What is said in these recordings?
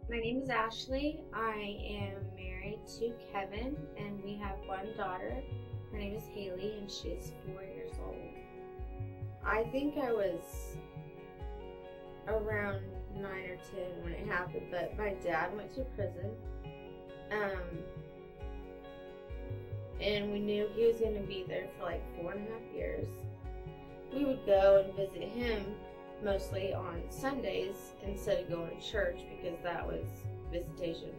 My name is Ashley. I am married to Kevin, and we have one daughter. Her name is Haley, and she is 4 years old. I think I was around 9 or 10 when it happened, but my dad went to prison. And we knew he was going to be there for like 4.5 years. We would go and visit him mostly on Sundays instead of going to church because that was visitation.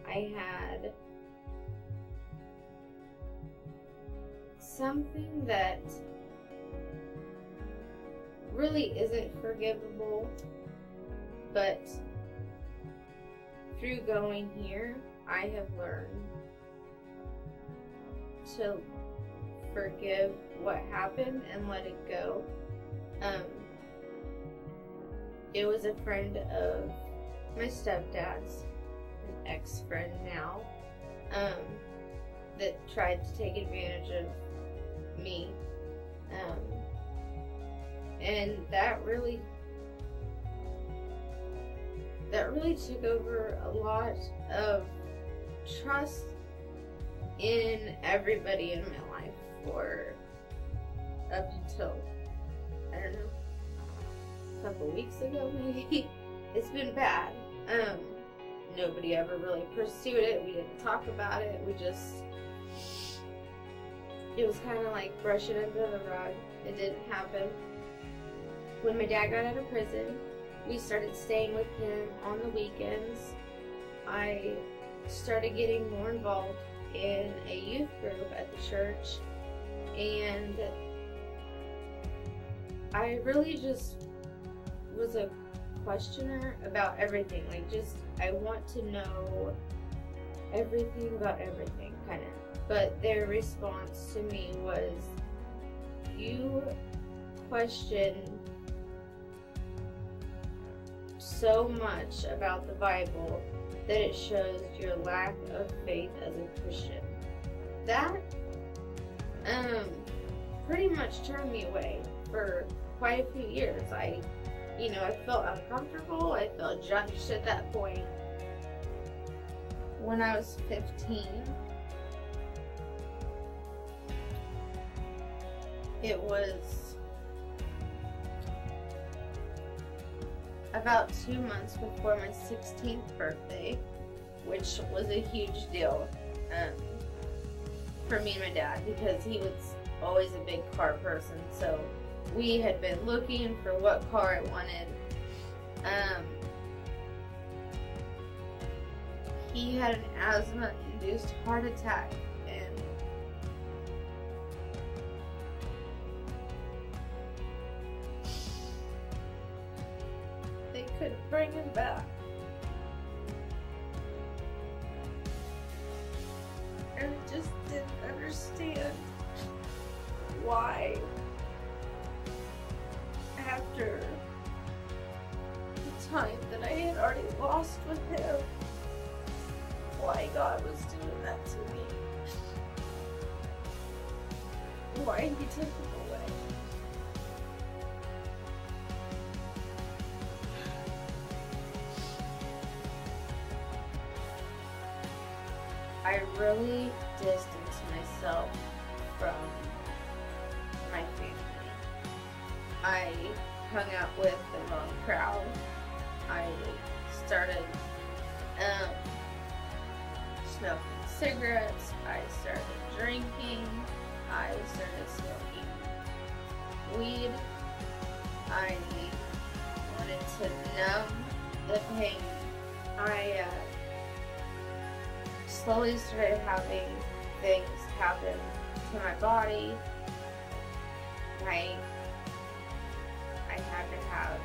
I had something that really isn't forgivable, but through going here, I have learned to forgive what happened and let it go. It was a friend of my stepdad's, an ex-friend now, that tried to take advantage of me. And that really took over a lot of trust in everybody in my life for up until, I don't know, a couple weeks ago maybe. It's been bad. Nobody ever really pursued it. We didn't talk about it. It was kind of like brush it under the rug. It didn't happen. When my dad got out of prison, we started staying with him on the weekends. I started getting more involved in a youth group at the church, and I really just was a questioner about everything. I want to know everything about everything, kind of. But their response to me was, you question so much about the Bible that it shows your lack of faith as a Christian. That pretty much turned me away for quite a few years. I felt uncomfortable. I felt judged at that point. When I was 15, it was about 2 months before my 16th birthday, which was a huge deal for me and my dad because he was always a big car person. So we had been looking for what car I wanted. He had an asthma-induced heart attack, and they couldn't bring him back. I just didn't understand why, after the time that I had already lost with him, why God was doing that to me. Why he took him away. I really distanced myself from my family. I hung out with the wrong crowd. I started smoking cigarettes. I started drinking. I started smoking weed. I wanted to numb the pain. I slowly started having things happen to my body. I had to have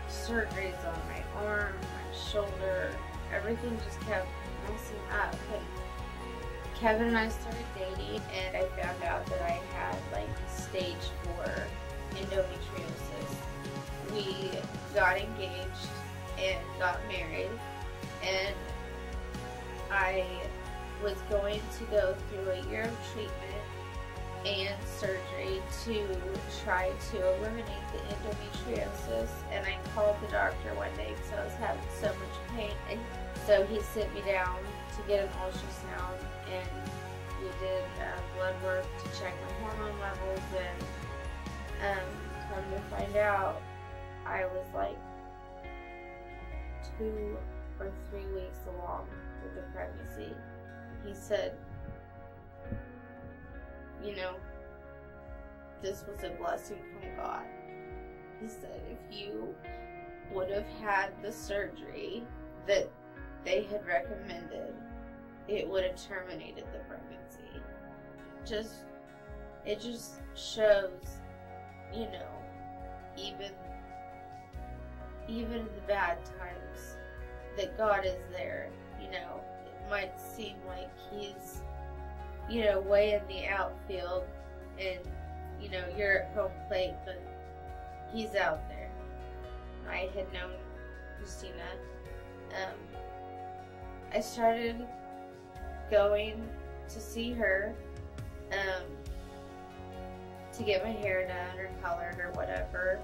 surgeries on my arm, my shoulder. Everything just kept messing up. And Kevin and I started dating, and I found out that I had like stage 4 endometriosis. We got engaged and got married, and I was going to go through a year of treatment and surgery to try to eliminate the endometriosis. And I called the doctor one day because I was having so much pain, and so he sent me down to get an ultrasound, and we did blood work to check my hormone levels, and come to find out I was like 2 or 3 weeks along with the pregnancy. He said, you know, this was a blessing from God. He said if you would have had the surgery that they had recommended, it would have terminated the pregnancy. It just shows, you know, even in the bad times, that God is there. You know, it might seem like He's, you know, way in the outfield, and, you know, you're at home plate, but He's out there. I had known Christina. I started going to see her, to get my hair done or colored or whatever.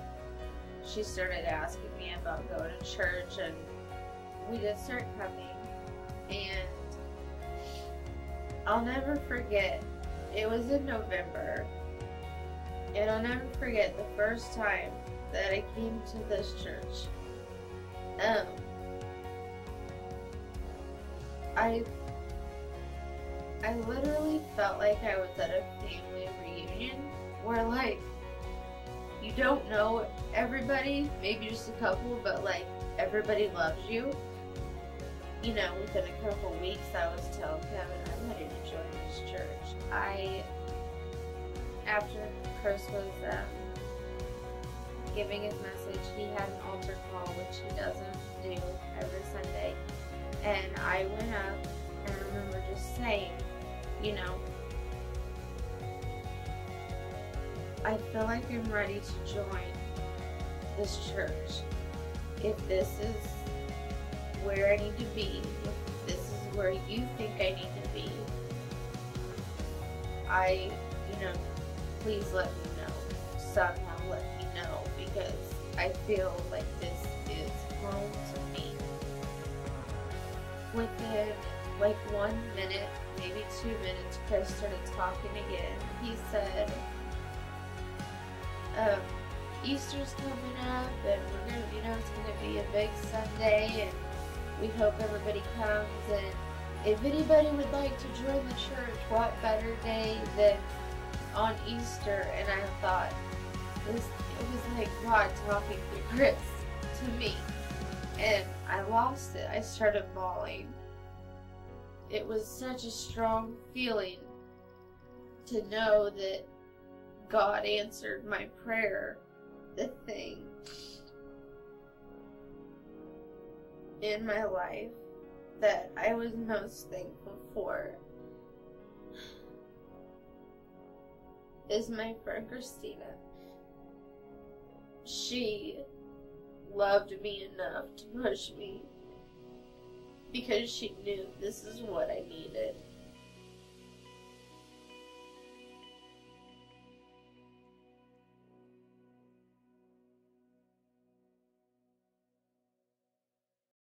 She started asking me about going to church, and we did start coming. And I'll never forget, it was in November, and I'll never forget the first time that I came to this church. I literally felt like I was at a family reunion where, like, you don't know everybody, maybe just a couple, but like everybody loves you. You know, within a couple weeks I was telling Kevin I'm ready to join this church. After Chris was giving his message, he had an altar call, which he doesn't do every Sunday, and I went up and I remember just saying, you know, I feel like I'm ready to join this church. If this is where I need to be, if this is where you think I need to be, you know, please let me know. Somehow let me know, because I feel like this is home to me. Within like 1 minute, maybe 2 minutes, Chris started talking again. He said, Easter's coming up, and we're gonna, you know, it's gonna be a big Sunday, and we hope everybody comes, and if anybody would like to join the church, what better day than on Easter? And I thought, it was like God talking through Chris to me, and I lost it. I started bawling. It was such a strong feeling to know that God answered my prayer. The thing in my life that I was most thankful for is my friend Christina. She loved me enough to push me because she knew this is what I needed.